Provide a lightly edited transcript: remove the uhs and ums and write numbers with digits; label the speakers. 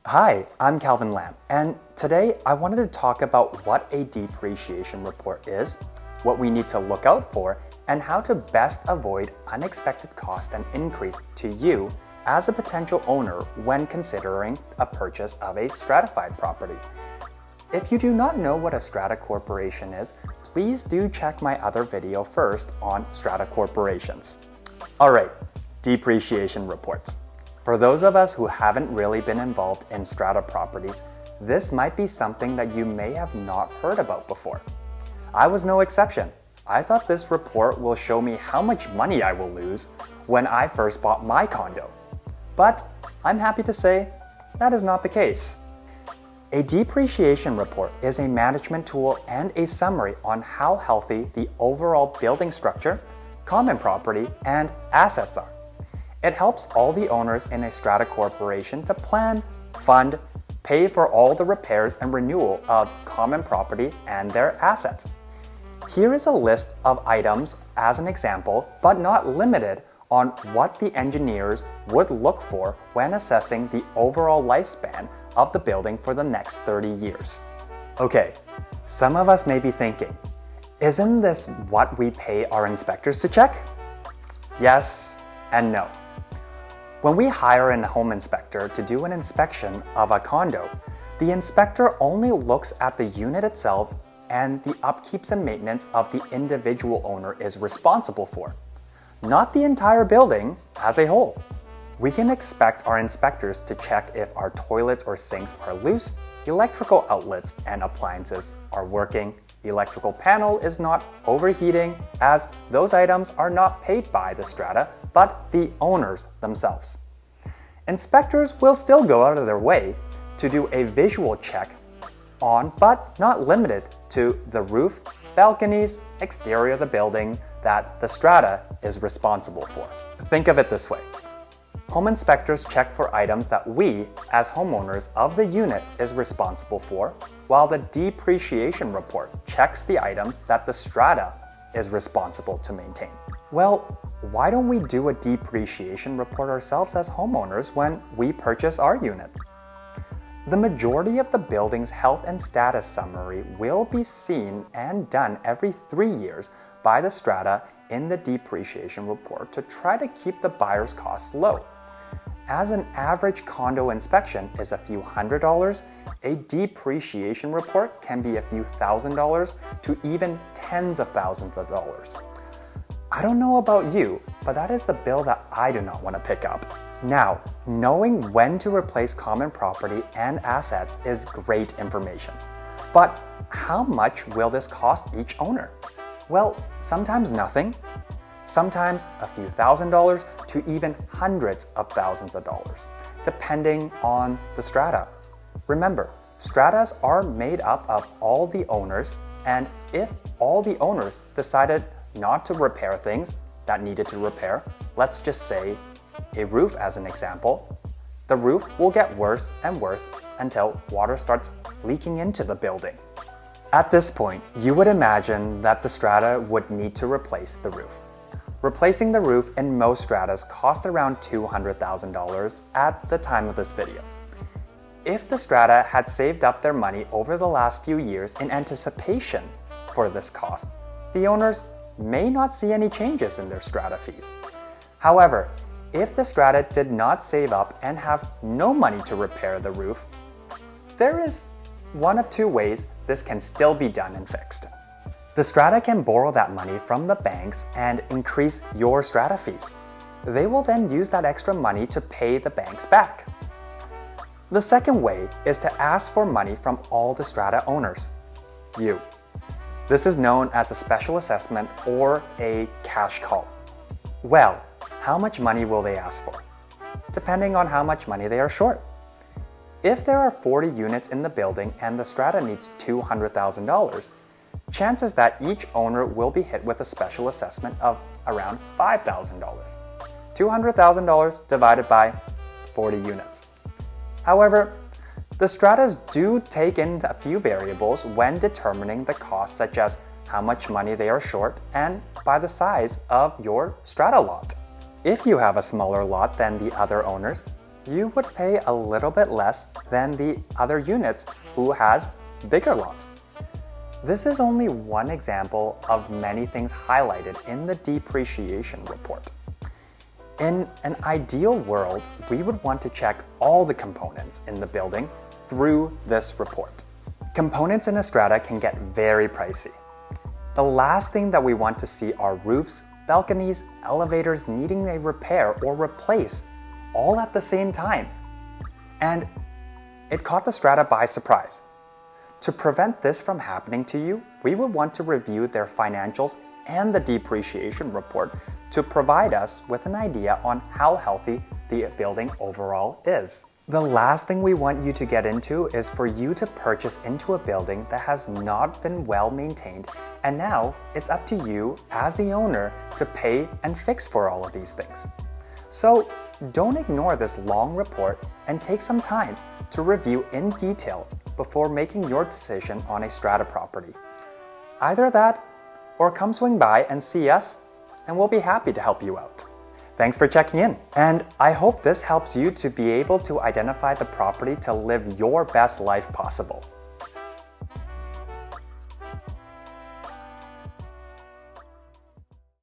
Speaker 1: Hi, I'm Calvin Lam, and today I wanted to talk about what a depreciation report is, what we need to look out for, and how to best avoid unexpected cost and increase to you as a potential owner when considering a purchase of a stratified property. If you do not know what a strata corporation is, please do check my other video first on strata corporations. Alright, depreciation reports. For those of us who haven't really been involved in strata properties, this might be something that you may have not heard about before. I was no exception. I thought this report will show me how much money I will lose when I first bought my condo. But I'm happy to say that is not the case. A depreciation report is a management tool and a summary on how healthy the overall building structure, common property, and assets are. It helps all the owners in a strata corporation to plan, fund, pay for all the repairs and renewal of common property and their assets. Here is a list of items as an example, but not limited, on what the engineers would look for when assessing the overall lifespan of the building for the next 30 years. Okay, some of us may be thinking, isn't this what we pay our inspectors to check? Yes and no. When we hire a home inspector to do an inspection of a condo, the inspector only looks at the unit itself and the upkeeps and maintenance of the individual owner is responsible for, not the entire building as a whole. We can expect our inspectors to check if our toilets or sinks are loose, electrical outlets and appliances are working, the electrical panel is not overheating, as those items are not paid by the strata, but the owners themselves. Inspectors will still go out of their way to do a visual check on, but not limited to, the roof, balconies, exterior of the building that the strata is responsible for. Think of it this way. Home inspectors check for items that we, as homeowners of the unit, is responsible for, while the depreciation report checks the items that the strata is responsible to maintain. Well, why don't we do a depreciation report ourselves as homeowners when we purchase our units? The majority of the building's health and status summary will be seen and done every 3 years by the strata in the depreciation report to try to keep the buyer's costs low. As an average condo inspection is a few $100s, a depreciation report can be a few $1,000s to even tens of thousands of dollars. I don't know about you, but that is the bill that I do not want to pick up. Now, knowing when to replace common property and assets is great information. But how much will this cost each owner? Well, sometimes nothing, sometimes a few $1,000s to even hundreds of thousands of dollars, depending on the strata. Remember, stratas are made up of all the owners, and if all the owners decided not to repair things that needed to repair, let's just say a roof as an example, the roof will get worse and worse until water starts leaking into the building. At this point, you would imagine that the strata would need to replace the roof. Replacing the roof in most stratas cost around $200,000 at the time of this video. If the strata had saved up their money over the last few years in anticipation for this cost, the owners may not see any changes in their strata fees. However, if the strata did not save up and have no money to repair the roof, there is one of two ways this can still be done and fixed. The strata can borrow that money from the banks and increase your strata fees. They will then use that extra money to pay the banks back. The second way is to ask for money from all the strata owners, you. This is known as a special assessment or a cash call. Well, how much money will they ask for? Depending on how much money they are short. If there are 40 units in the building and the strata needs $200,000, chances that each owner will be hit with a special assessment of around $5,000. $200,000 divided by 40 units. However, the stratas do take in a few variables when determining the costs, such as how much money they are short and by the size of your strata lot. If you have a smaller lot than the other owners, you would pay a little bit less than the other units who has bigger lots. This is only one example of many things highlighted in the depreciation report. In an ideal world, we would want to check all the components in the building through this report. Components in a strata can get very pricey. The last thing that we want to see are roofs, balconies, elevators needing a repair or replace all at the same time. And it caught the strata by surprise. To prevent this from happening to you, we would want to review their financials and the depreciation report to provide us with an idea on how healthy the building overall is. The last thing we want you to get into is for you to purchase into a building that has not been well maintained, and now it's up to you as the owner to pay and fix for all of these things. So don't ignore this long report and take some time to review in detail before making your decision on a strata property. Either that, or come swing by and see us, and we'll be happy to help you out. Thanks for checking in, and I hope this helps you to be able to identify the property to live your best life possible.